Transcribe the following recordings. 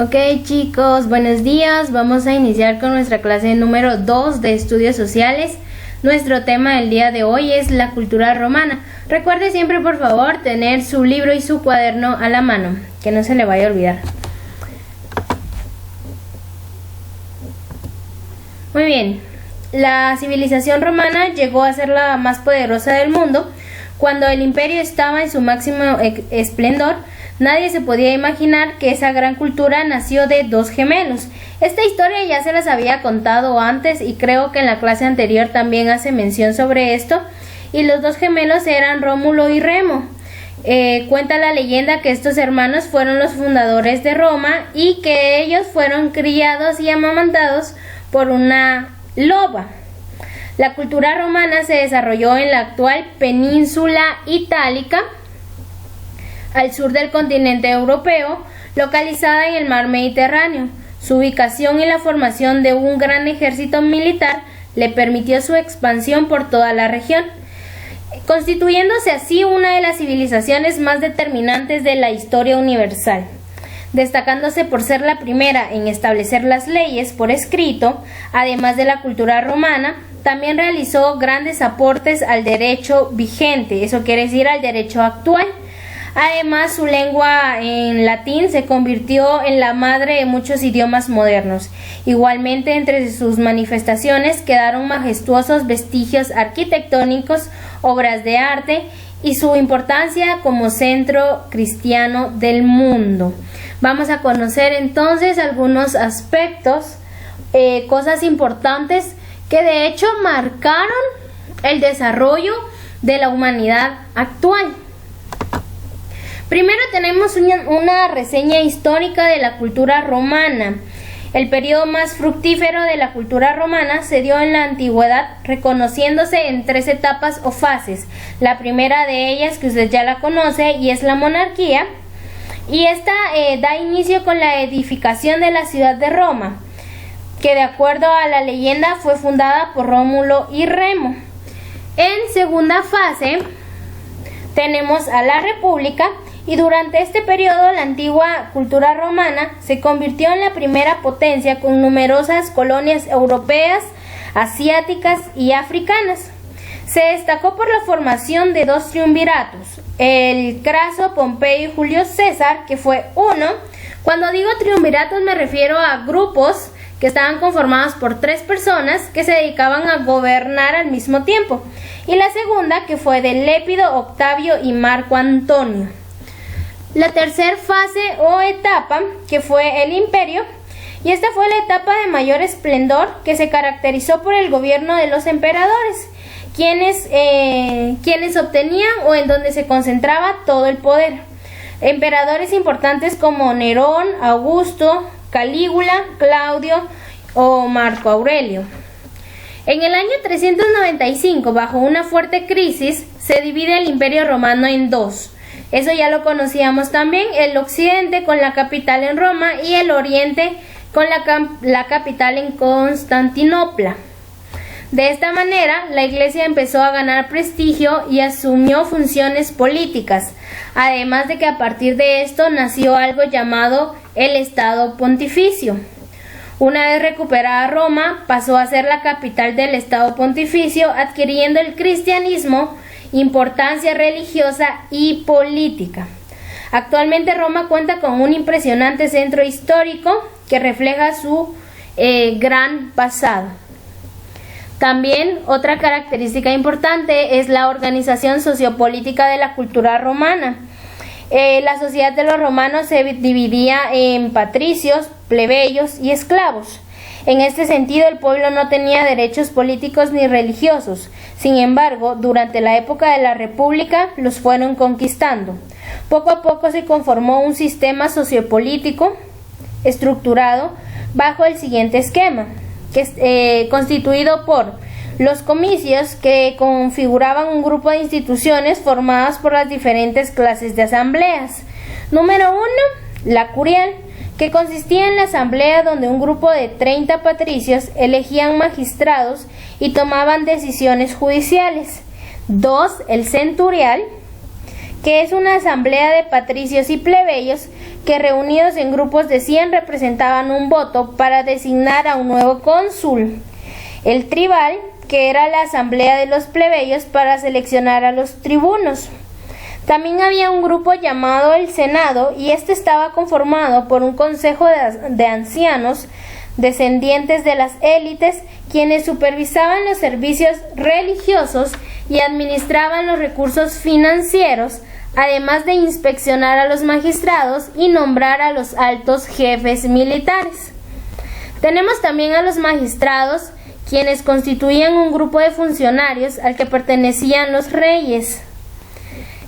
Ok chicos, buenos días. Vamos a iniciar con nuestra clase número 2 de estudios sociales. Nuestro tema del día de hoy es la cultura romana. Recuerde siempre por favor tener su libro y su cuaderno a la mano, que no se le vaya a olvidar. Muy bien, la civilización romana llegó a ser la más poderosa del mundo. Cuando el imperio estaba en su máximo esplendor, nadie se podía imaginar que esa gran cultura nació de dos gemelos. Esta historia ya se las había contado antes y creo que en la clase anterior también hace mención sobre esto. Y los dos gemelos eran Rómulo y Remo. Cuenta la leyenda que estos hermanos fueron los fundadores de Roma y que ellos fueron criados y amamantados por una loba. La cultura romana se desarrolló en la actual península itálica, al sur del continente europeo, localizada en el mar Mediterráneo. Su ubicación y la formación de un gran ejército militar le permitió su expansión por toda la región, constituyéndose así una de las civilizaciones más determinantes de la historia universal, destacándose por ser la primera en establecer las leyes por escrito. Además de la cultura romana, también realizó grandes aportes al derecho vigente, eso quiere decir al derecho actual. Además, su lengua en latín se convirtió en la madre de muchos idiomas modernos. Igualmente, entre sus manifestaciones quedaron majestuosos vestigios arquitectónicos, obras de arte y su importancia como centro cristiano del mundo. Vamos a conocer entonces algunos aspectos, cosas importantes que de hecho marcaron el desarrollo de la humanidad actual. Primero tenemos una reseña histórica de la cultura romana. El periodo más fructífero de la cultura romana se dio en la antigüedad, reconociéndose en tres etapas o fases. La primera de ellas, que usted ya la conoce, y es la monarquía, y esta da inicio con la edificación de la ciudad de Roma, que de acuerdo a la leyenda fue fundada por Rómulo y Remo. En segunda fase tenemos a la república, y durante este periodo la antigua cultura romana se convirtió en la primera potencia con numerosas colonias europeas, asiáticas y africanas. Se destacó por la formación de dos triunviratos, el Craso, Pompeyo y Julio César, que fue uno. Cuando digo triunviratos me refiero a grupos que estaban conformados por tres personas que se dedicaban a gobernar al mismo tiempo. Y la segunda, que fue de Lépido, Octavio y Marco Antonio. La tercera fase o etapa, que fue el imperio, y esta fue la etapa de mayor esplendor, que se caracterizó por el gobierno de los emperadores, quienes obtenían o en donde se concentraba todo el poder. Emperadores importantes como Nerón, Augusto, Calígula, Claudio o Marco Aurelio. En el año 395, bajo una fuerte crisis, se divide el Imperio Romano en dos. Eso ya lo conocíamos también, el occidente con la capital en Roma y el oriente con la capital en Constantinopla. De esta manera, la Iglesia empezó a ganar prestigio y asumió funciones políticas, además de que a partir de esto nació algo llamado el Estado Pontificio. Una vez recuperada Roma, pasó a ser la capital del Estado Pontificio, adquiriendo el cristianismo importancia religiosa y política. Actualmente Roma cuenta con un impresionante centro histórico que refleja su gran pasado. También otra característica importante es la organización sociopolítica de la cultura romana. La sociedad de los romanos se dividía en patricios, plebeyos y esclavos. En este sentido, el pueblo no tenía derechos políticos ni religiosos. Sin embargo, durante la época de la República los fueron conquistando. Poco a poco se conformó un sistema sociopolítico estructurado bajo el siguiente esquema, constituido por los comicios, que configuraban un grupo de instituciones formadas por las diferentes clases de asambleas. Número 1, la curial, que consistía en la asamblea donde un grupo de 30 patricios elegían magistrados y tomaban decisiones judiciales. 2, el centurial, que es una asamblea de patricios y plebeyos que reunidos en grupos de 100 representaban un voto para designar a un nuevo cónsul. El tribal, que era la asamblea de los plebeyos para seleccionar a los tribunos. También había un grupo llamado el Senado, y este estaba conformado por un consejo de ancianos descendientes de las élites, quienes supervisaban los servicios religiosos y administraban los recursos financieros, además de inspeccionar a los magistrados y nombrar a los altos jefes militares. Tenemos también a los magistrados, quienes constituían un grupo de funcionarios al que pertenecían los reyes.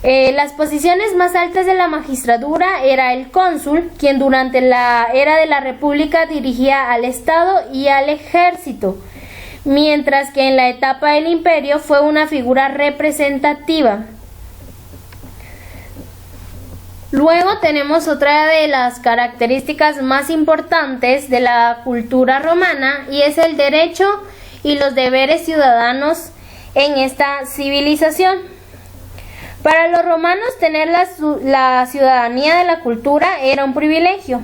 Las posiciones más altas de la magistratura era el cónsul, quien durante la era de la República dirigía al Estado y al ejército, mientras que en la etapa del Imperio fue una figura representativa. Luego tenemos otra de las características más importantes de la cultura romana, y es el derecho y los deberes ciudadanos en esta civilización. Para los romanos, tener la ciudadanía de la cultura era un privilegio,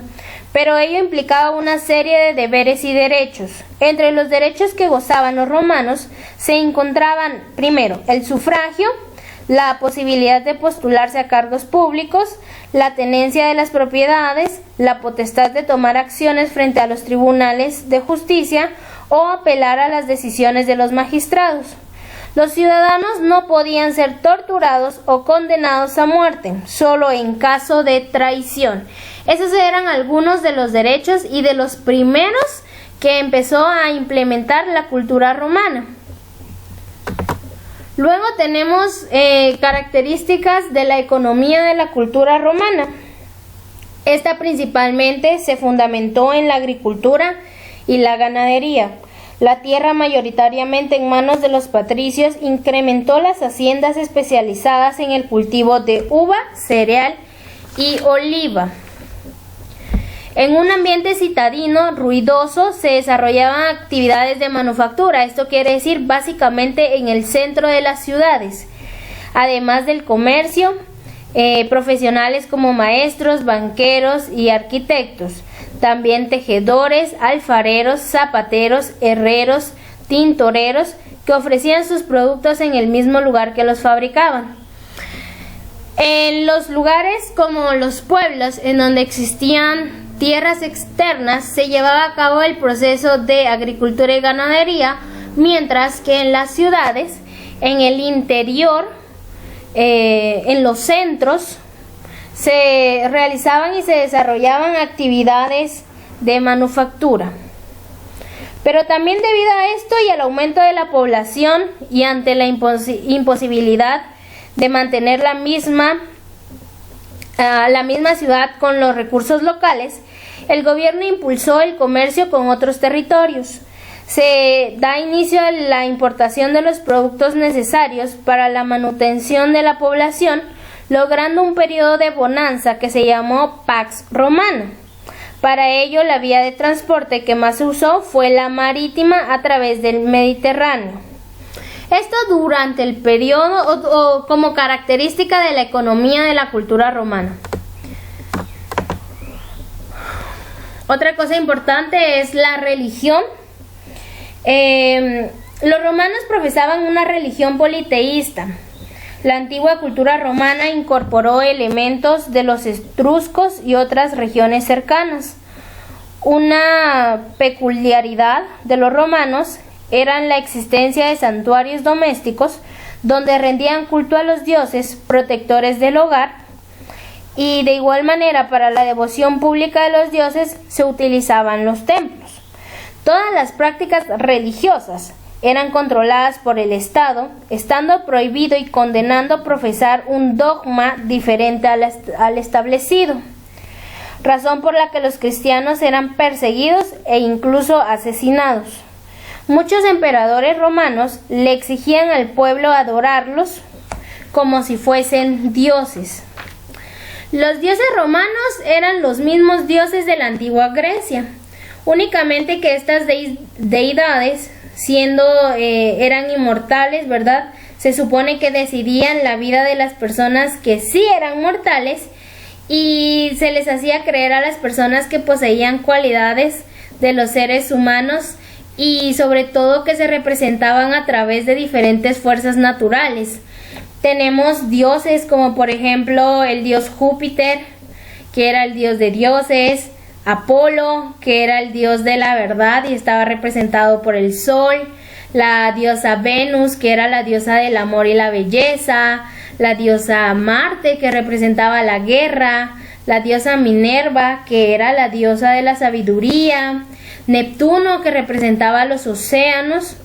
pero ello implicaba una serie de deberes y derechos. Entre los derechos que gozaban los romanos se encontraban, primero, el sufragio, la posibilidad de postularse a cargos públicos, la tenencia de las propiedades, la potestad de tomar acciones frente a los tribunales de justicia o apelar a las decisiones de los magistrados. Los ciudadanos no podían ser torturados o condenados a muerte, solo en caso de traición. Esos eran algunos de los derechos y de los primeros que empezó a implementar la cultura romana. Luego tenemos características de la economía de la cultura romana. Esta principalmente se fundamentó en la agricultura y la ganadería. La tierra, mayoritariamente en manos de los patricios, incrementó las haciendas especializadas en el cultivo de uva, cereal y oliva. En un ambiente citadino ruidoso se desarrollaban actividades de manufactura, esto quiere decir básicamente en el centro de las ciudades, además del comercio, profesionales como maestros, banqueros y arquitectos. También tejedores, alfareros, zapateros, herreros, tintoreros, que ofrecían sus productos en el mismo lugar que los fabricaban. En los lugares como los pueblos, en donde existían tierras externas, se llevaba a cabo el proceso de agricultura y ganadería, mientras que en las ciudades, en el interior, en los centros, se realizaban y se desarrollaban actividades de manufactura. Pero también debido a esto y al aumento de la población y ante la imposibilidad de mantener la misma ciudad con los recursos locales, el gobierno impulsó el comercio con otros territorios. Se da inicio a la importación de los productos necesarios para la manutención de la población, logrando un periodo de bonanza que se llamó Pax Romana. Para ello, la vía de transporte que más se usó fue la marítima a través del Mediterráneo. Esto durante el periodo o como característica de la economía de la cultura romana. Otra cosa importante es la religión. Los romanos profesaban una religión politeísta. La antigua cultura romana incorporó elementos de los etruscos y otras regiones cercanas. Una peculiaridad de los romanos era la existencia de santuarios domésticos donde rendían culto a los dioses protectores del hogar, y de igual manera para la devoción pública de los dioses se utilizaban los templos. Todas las prácticas religiosas eran controladas por el Estado, estando prohibido y condenando profesar un dogma diferente al establecido, razón por la que los cristianos eran perseguidos e incluso asesinados. Muchos emperadores romanos le exigían al pueblo adorarlos como si fuesen dioses. Los dioses romanos eran los mismos dioses de la antigua Grecia, únicamente que estas deidades, eran inmortales, ¿verdad?, Se supone que decidían la vida de las personas que sí eran mortales y se les hacía creer a las personas que poseían cualidades de los seres humanos y sobre todo que se representaban a través de diferentes fuerzas naturales. Tenemos dioses como por ejemplo el dios Júpiter, que era el dios de dioses, Apolo, que era el dios de la verdad y estaba representado por el sol, la diosa Venus, que era la diosa del amor y la belleza, la diosa Marte, que representaba la guerra, la diosa Minerva, que era la diosa de la sabiduría, Neptuno, que representaba los océanos.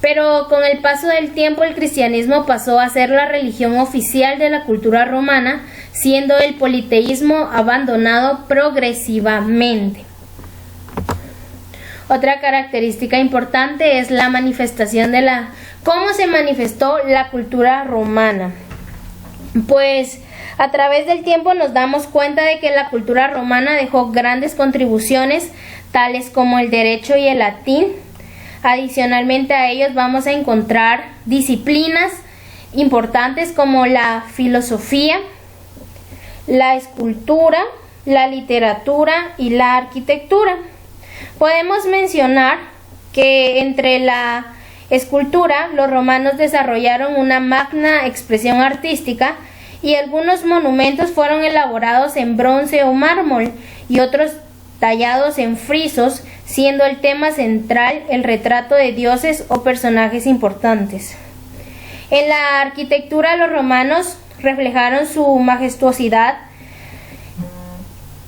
Pero con el paso del tiempo el cristianismo pasó a ser la religión oficial de la cultura romana, siendo el politeísmo abandonado progresivamente. Otra característica importante es la manifestación de cómo se manifestó la cultura romana. Pues a través del tiempo nos damos cuenta de que la cultura romana dejó grandes contribuciones, tales como el derecho y el latín. Adicionalmente a ellos vamos a encontrar disciplinas importantes como la filosofía, la escultura, la literatura y la arquitectura. Podemos mencionar que entre la escultura los romanos desarrollaron una magna expresión artística y algunos monumentos fueron elaborados en bronce o mármol y otros tallados en frisos, siendo el tema central el retrato de dioses o personajes importantes. En la arquitectura los romanos reflejaron su majestuosidad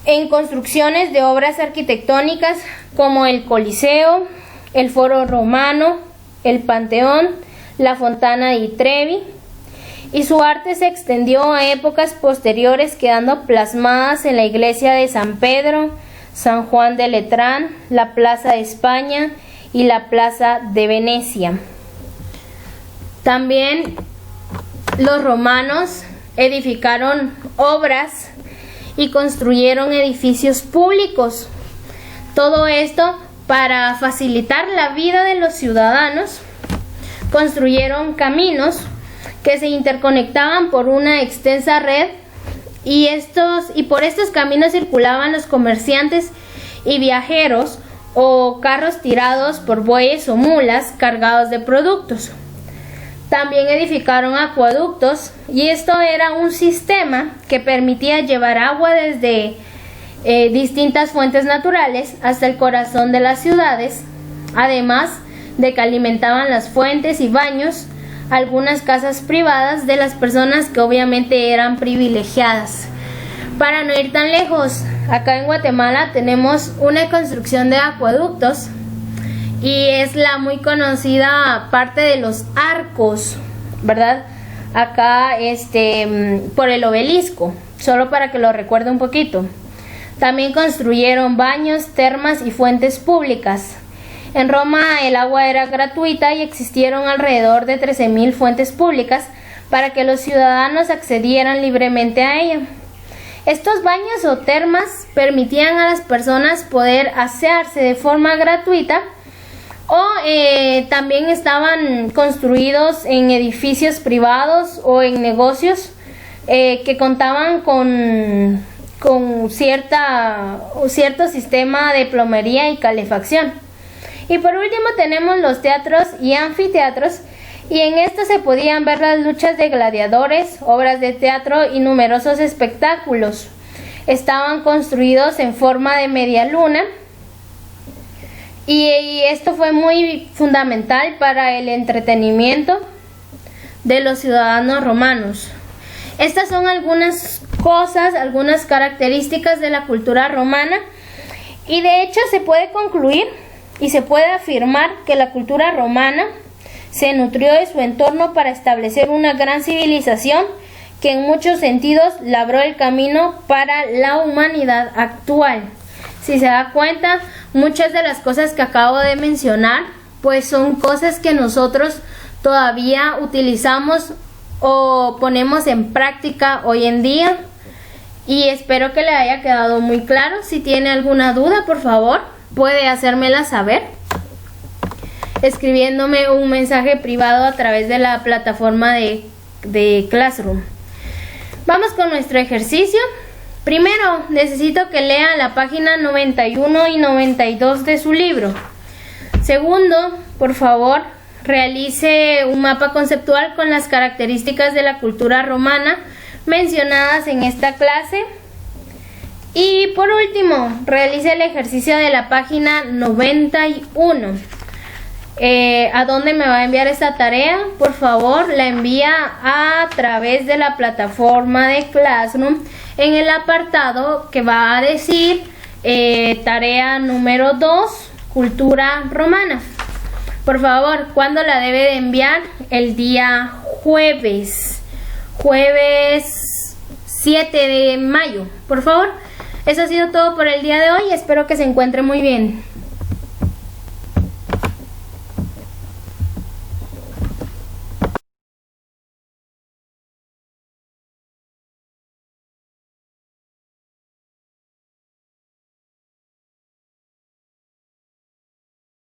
en construcciones de obras arquitectónicas como el Coliseo, el Foro Romano, el Panteón, la Fontana di Trevi, y su arte se extendió a épocas posteriores, quedando plasmadas en la iglesia de San Pedro, San Juan de Letrán, la Plaza de España y la Plaza de Venecia. También los romanos edificaron obras y construyeron edificios públicos. Todo esto para facilitar la vida de los ciudadanos. Construyeron caminos que se interconectaban por una extensa red y por estos caminos circulaban los comerciantes y viajeros o carros tirados por bueyes o mulas cargados de productos. También edificaron acueductos y esto era un sistema que permitía llevar agua desde distintas fuentes naturales hasta el corazón de las ciudades, además de que alimentaban las fuentes y baños, algunas casas privadas de las personas que obviamente eran privilegiadas. Para no ir tan lejos, acá en Guatemala tenemos una construcción de acueductos y es la muy conocida parte de los arcos, ¿verdad? Acá por el obelisco, solo para que lo recuerde un poquito. También construyeron baños, termas y fuentes públicas. En Roma el agua era gratuita y existieron alrededor de 13.000 fuentes públicas para que los ciudadanos accedieran libremente a ella. Estos baños o termas permitían a las personas poder asearse de forma gratuita o también estaban construidos en edificios privados o en negocios que contaban con cierto sistema de plomería y calefacción. Y por último tenemos los teatros y anfiteatros, y en estos se podían ver las luchas de gladiadores, obras de teatro y numerosos espectáculos. Estaban construidos en forma de media luna y esto fue muy fundamental para el entretenimiento de los ciudadanos romanos. Estas son algunas cosas, algunas características de la cultura romana, y de hecho se puede concluir y se puede afirmar que la cultura romana se nutrió de su entorno para establecer una gran civilización que en muchos sentidos labró el camino para la humanidad actual. Si se da cuenta, muchas de las cosas que acabo de mencionar pues son cosas que nosotros todavía utilizamos o ponemos en práctica hoy en día, y espero que le haya quedado muy claro. Si tiene alguna duda, por favor puede hacérmela saber. escribiéndome un mensaje privado a través de la plataforma de Classroom. Vamos con nuestro ejercicio. Primero, necesito que lean la página 91 y 92 de su libro. Segundo, por favor, realice un mapa conceptual con las características de la cultura romana mencionadas en esta clase. Y por último, realice el ejercicio de la página 91. ¿A dónde me va a enviar esta tarea? Por favor, la envía a través de la plataforma de Classroom en el apartado que va a decir tarea número 2, cultura romana. Por favor, ¿cuándo la debe de enviar? El día jueves 7 de mayo, por favor. Eso ha sido todo por el día de hoy. Espero que se encuentre muy bien.